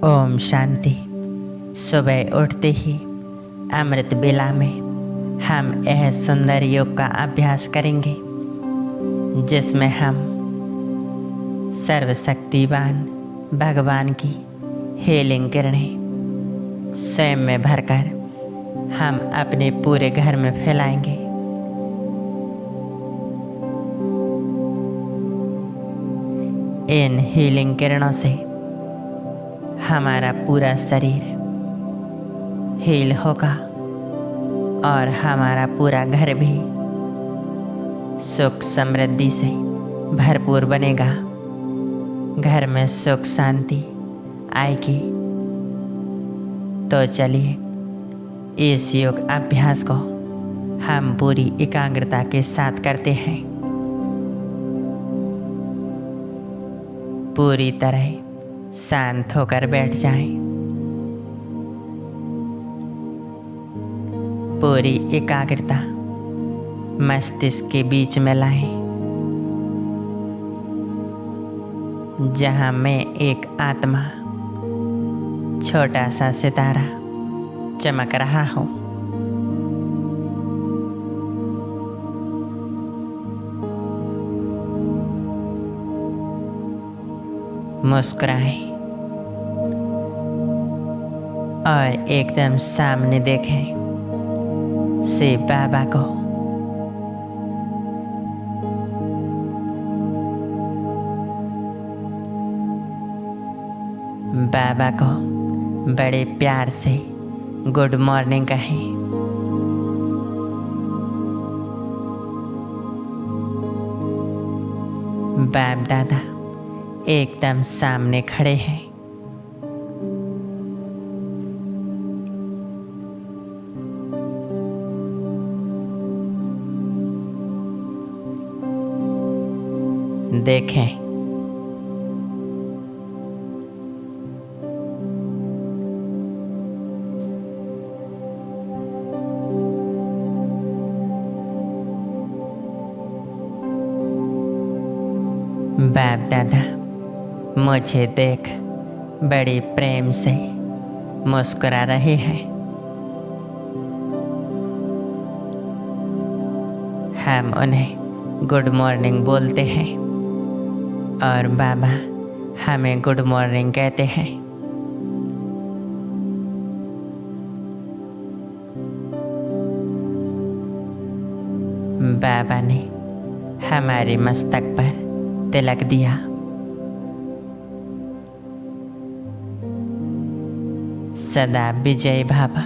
ओम शांति। सुबह उठते ही अमृत बेला में हम यह सुंदर योग का अभ्यास करेंगे जिसमें हम सर्वशक्तिवान भगवान की हीलिंग किरणें स्वयं में भरकर हम अपने पूरे घर में फैलाएंगे। इन हीलिंग किरणों से हमारा पूरा शरीर हील होगा और हमारा पूरा घर भी सुख समृद्धि से भरपूर बनेगा। घर में सुख शांति आएगी। तो चलिए इस योग अभ्यास को हम पूरी एकाग्रता के साथ करते हैं। पूरी तरह शांत होकर बैठ जाएं। पूरी एकाग्रता मस्तिष्क के बीच में लाएं, जहां मैं एक आत्मा छोटा सा सितारा चमक रहा हूं। मुस्कुराएं और एकदम सामने देखें शिव बाबा को। बाबा को बड़े प्यार से गुड मॉर्निंग कहें। बाप दादा एकदम सामने खड़े हैं। देखें बाप दादा मुझे देख बड़े प्रेम से मुस्कुरा रहे हैं। हम उन्हें गुड मॉर्निंग बोलते हैं और बाबा हमें गुड मॉर्निंग कहते हैं। बाबा ने हमारे मस्तक पर तिलक दिया। सदा विजय बाबा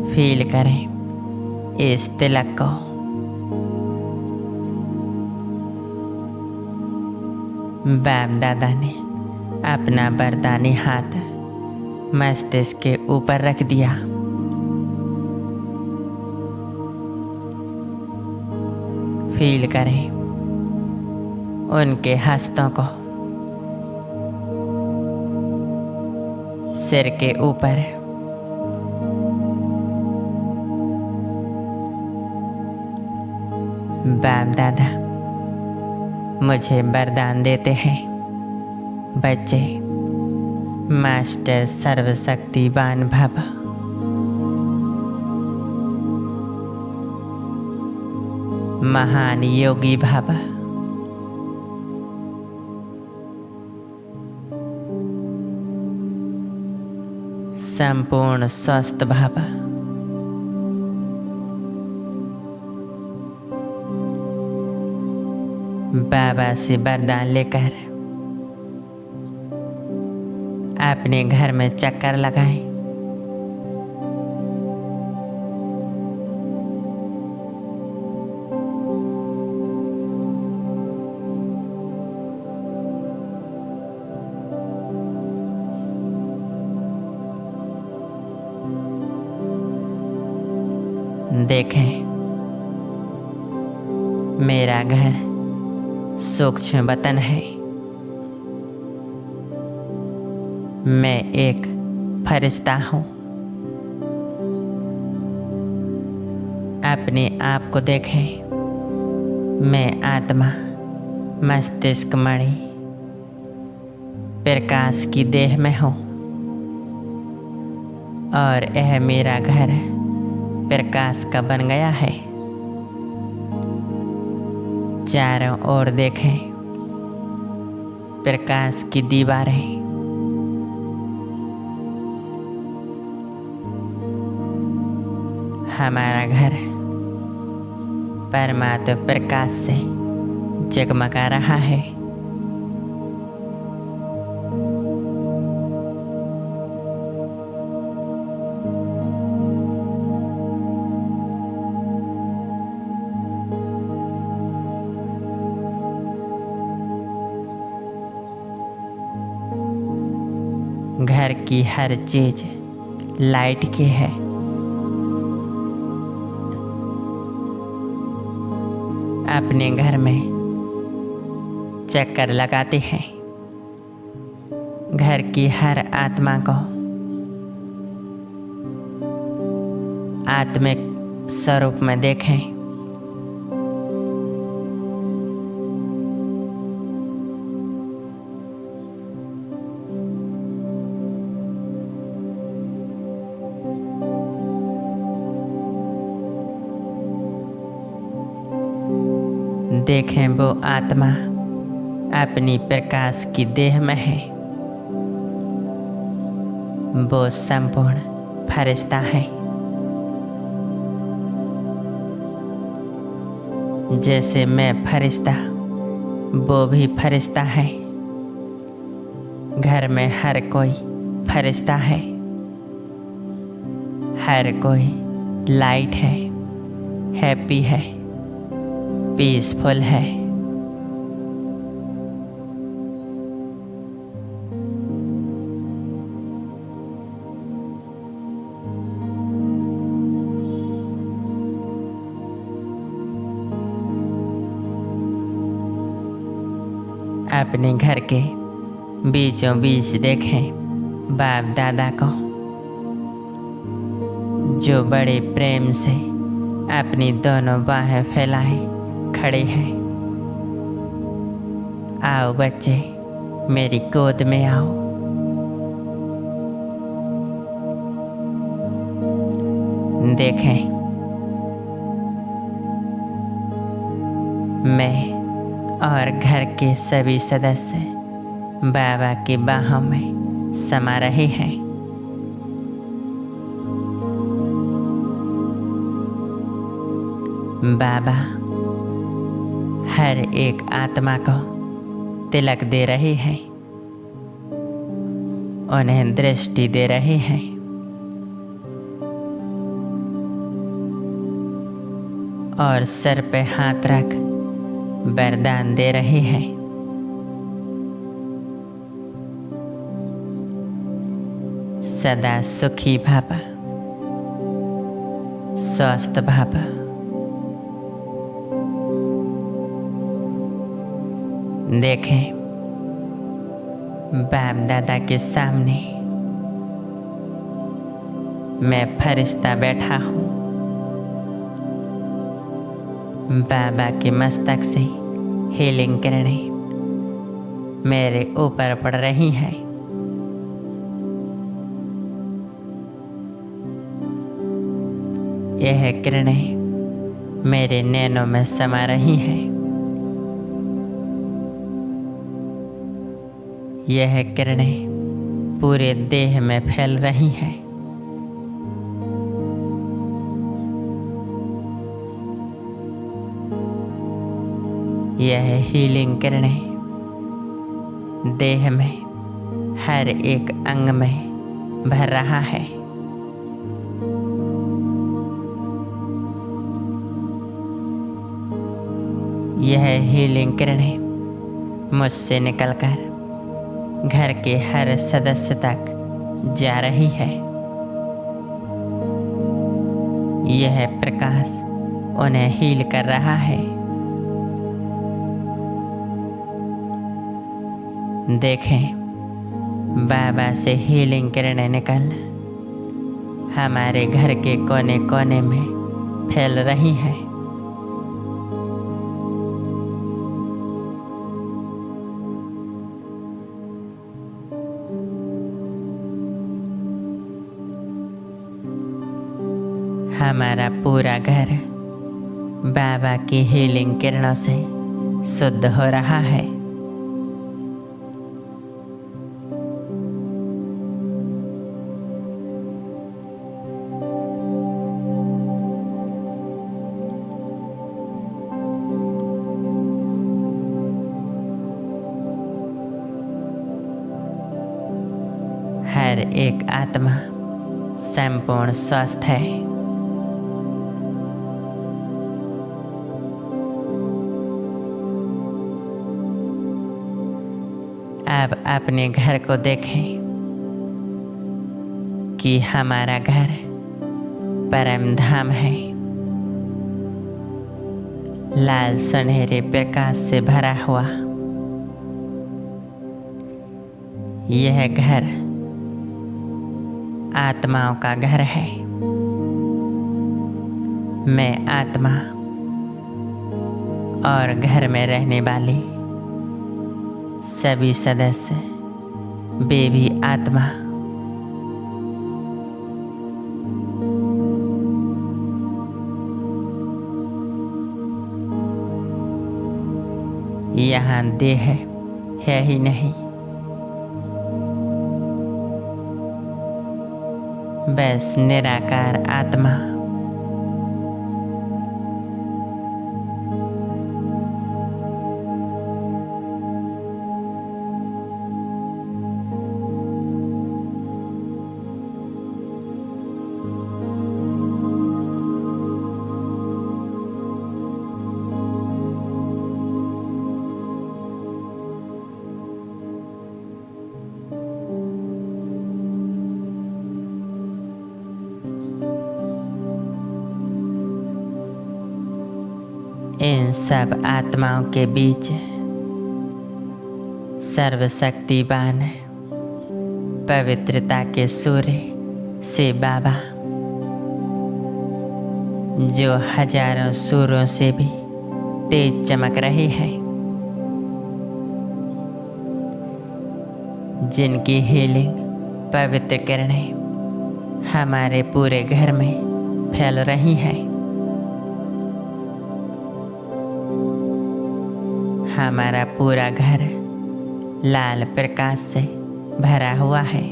फील करें इस तिलक को। बाप दादा ने अपना वरदानी हाथ मस्तिष्क के ऊपर रख दिया। फील करें उनके हस्तों को सिर के ऊपर। बाप दादा मुझे वरदान देते हैं, बच्चे मास्टर सर्वशक्तिवान भव। महान योगी भव। संपूर्ण स्वस्थ भव। बाबा से वरदान लेकर अपने घर में चक्कर लगाएं। देखें मेरा घर सूक्ष्म वतन है। मैं एक फरिश्ता हूँ। अपने आप को देखें। मैं आत्मा मस्तिष्क मणि प्रकाश की देह में हूँ और यह मेरा घर प्रकाश का बन गया है। चारों ओर देखें, प्रकाश की दीवारें। हमारा घर परमात्मा प्रकाश से जगमगा रहा है। घर की हर चीज लाइट की है। अपने घर में चक्कर लगाते हैं। घर की हर आत्मा को आत्मिक स्वरूप में देखें। देखें वो आत्मा अपनी प्रकाश की देह में है। वो संपूर्ण फरिश्ता है। जैसे मैं फरिश्ता, वो भी फरिश्ता है। घर में हर कोई फरिश्ता है। हर कोई लाइट है, हैप्पी है, पीसफुल है। अपने घर के बीचों बीच देखें बाप दादा को, जो बड़े प्रेम से अपनी दोनों बाहें फैलाए खड़े हैं। आओ बच्चे, मेरी गोद में आओ। देखें, मैं और घर के सभी सदस्य बाबा की बाहों में समा रहे हैं। बाबा हर एक आत्मा को तिलक दे रहे हैं, उन्हें दृष्टि दे रहे हैं। और सर पे हाथ रख वरदान दे रहे हैं। सदा सुखी भव, स्वस्थ भव। देखें, बाप दादा के सामने मैं फरिश्ता बैठा हूँ। बाबा के मस्तक से हीलिंग किरणें मेरे ऊपर पड़ रही हैं। यह किरणें मेरे नैनों में समा रही हैं। यह किरणें पूरे देह में फैल रही हैं। यह हीलिंग किरणें देह में हर एक अंग में भर रहा है। यह हीलिंग किरणें मुझसे निकलकर घर के हर सदस्य तक जा रही है। यह प्रकाश उन्हें हील कर रहा है। देखें, बाबा से हीलिंग किरणें निकल हमारे घर के कोने कोने में फैल रही हैं। हमारा पूरा घर बाबा की हीलिंग किरणों से शुद्ध हो रहा है। हर एक आत्मा संपूर्ण स्वस्थ है। अब अपने घर को देखें कि हमारा घर परम धाम है, लाल सुनहरे प्रकाश से भरा हुआ। यह घर आत्माओं का घर है। मैं आत्मा और घर में रहने वाली सभी सदस्य वे भी आत्मा यहाँ देह है ही नहीं, बस निराकार आत्मा। इन सब आत्माओं के बीच सर्वशक्तिवान पवित्रता के सूर्य से बाबा, जो हजारों सूर्यों से भी तेज चमक रही है, जिनकी हीलिंग पवित्र किरणें हमारे पूरे घर में फैल रही हैं। हमारा पूरा घर लाल प्रकाश से भरा हुआ है।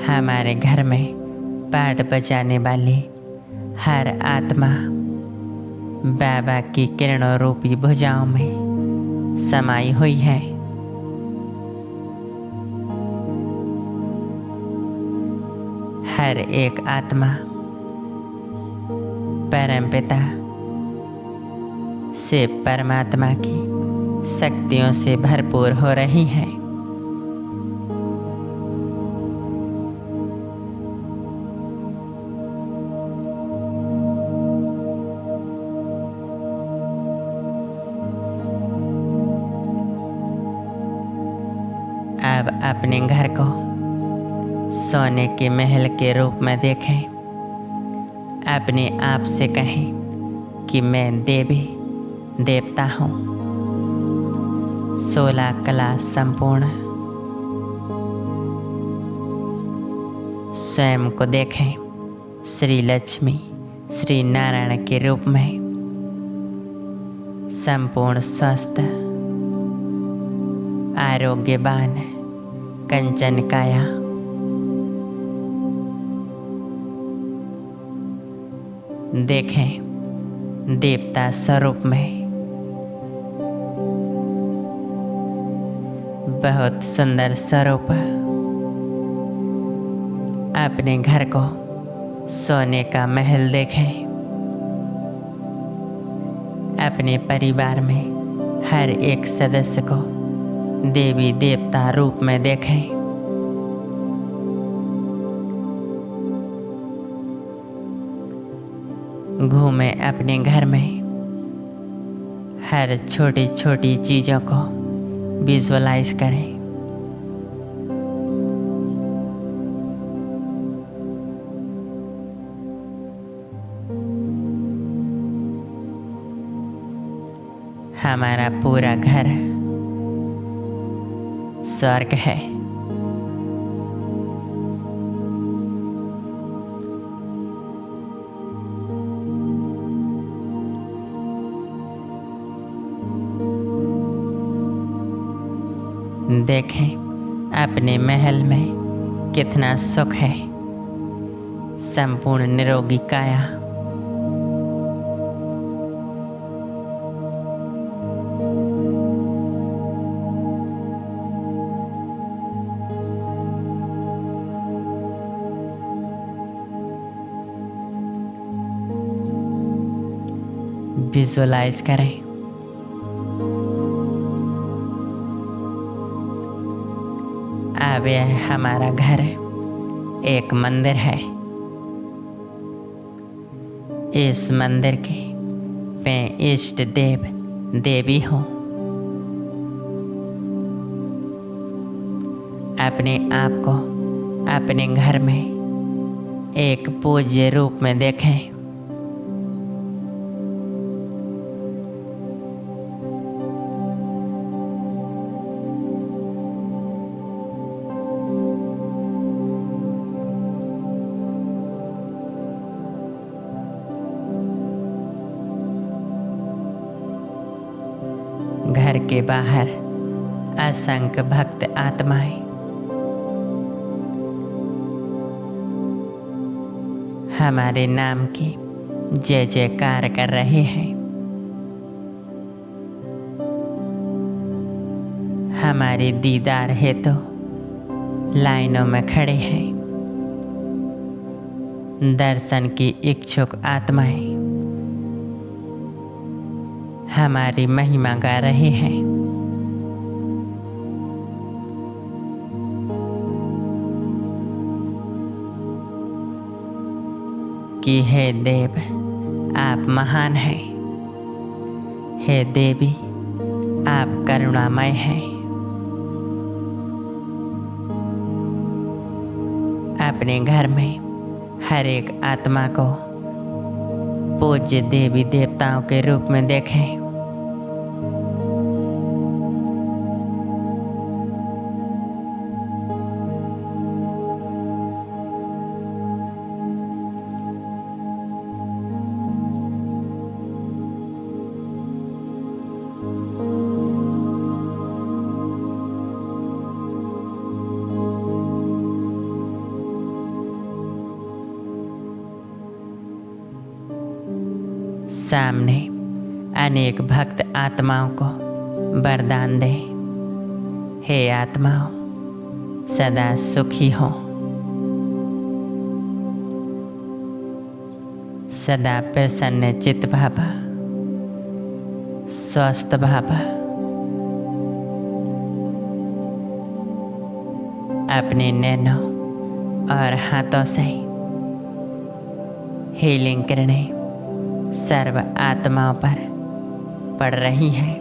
हमारे घर में पाठ बजाने वाली हर आत्मा बाबा की किरणों रूपी भुजाओं में समाई हुई है। हर एक आत्मा परमपिता से परमात्मा की शक्तियों से भरपूर हो रही है। अब अपने घर को सोने के महल के रूप में देखें। अपने आप से कहें कि मैं देवी देवता हूँ, 16 कला संपूर्ण। स्वयं को देखें श्री लक्ष्मी श्री नारायण के रूप में, संपूर्ण स्वस्थ आरोग्यवान कंचन काया। देखें देवता स्वरूप में बहुत सुंदर स्वरूप। अपने घर को सोने का महल देखें। अपने परिवार में हर एक सदस्य को देवी देवता रूप में देखें। घूमें अपने घर में, हर छोटी छोटी चीज़ों को विजुअलाइज करें। हमारा पूरा घर स्वर्ग है। देखें अपने महल में कितना सुख है। संपूर्ण निरोगी काया, विजुअलाइज करें अब यह हमारा घर एक मंदिर है। इस मंदिर के मैं इष्ट देव देवी हूँ। अपने आप को अपने घर में एक पूज्य रूप में देखें। घर के बाहर असंख्य भक्त आत्माएं हमारे नाम की जय जयकार कर रहे हैं। हमारे दीदार हेतु लाइनों में खड़े हैं। दर्शन की इच्छुक आत्माएं हमारी महिमा गा रहे हैं। कि हे देव आप महान हैं, हे देवी आप करुणामय हैं। अपने घर में हर एक आत्मा को पूज्य देवी देवताओं के रूप में देखें। सामने अनेक भक्त आत्माओं को वरदान दे। हे आत्माओं सदा सुखी हो, सदा प्रसन्न चित्त भावा, स्वस्थ भावा। अपने नैनों और हाथों से हीलिंग किरणें सर्व आत्माओं पर पड़ रही है।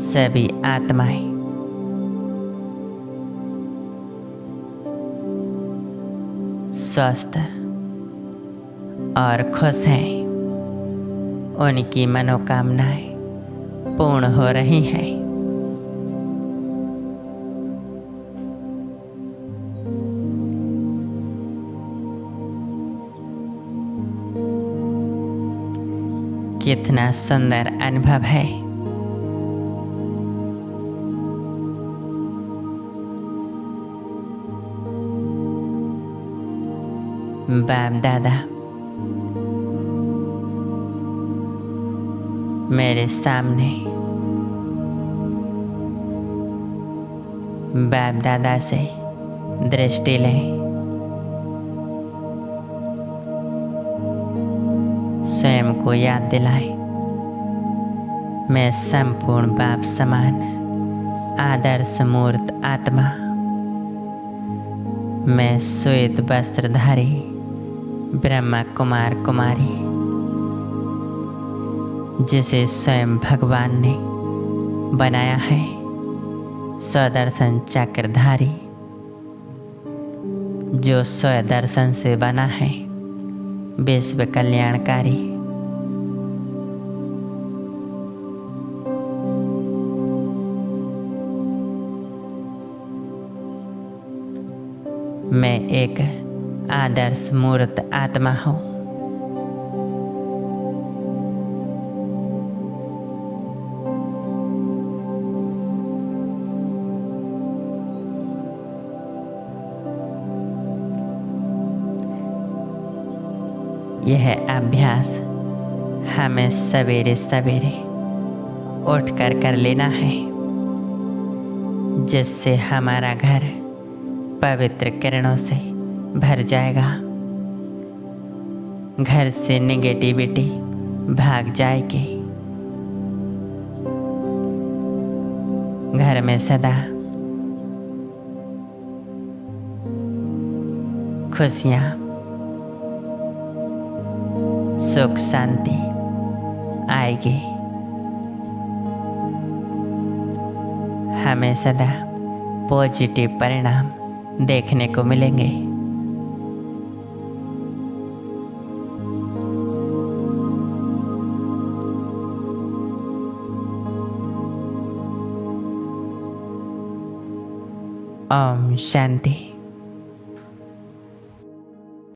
सभी आत्माएं स्वस्थ और खुश हैं। उनकी मनोकामनाएं पूर्ण हो रही हैं। कितना सुंदर अनुभव है। बाप दादा मेरे सामने बाप दादा से दृष्टि लें। स्वयं को याद दिलाएं, मैं संपूर्ण बाप समान आदर्श मूर्त आत्मा, मैं श्वेत वस्त्रधारी ब्रह्मा कुमार कुमारी, जिसे स्वयं भगवान ने बनाया है, स्वदर्शन चक्रधारी, जो स्वदर्शन से बना है, विश्व कल्याणकारी। मैं एक आदर्श मूर्त आत्मा हूँ। यह अभ्यास हमें सवेरे सवेरे उठकर कर लेना है, जिससे हमारा घर पवित्र किरणों से भर जाएगा। घर से नेगेटिविटी भाग जाएगी। घर में सदा खुशियाँ, सुख शांति आएगी। हमें सदा पॉजिटिव परिणाम देखने को मिलेंगे। ओम शांति।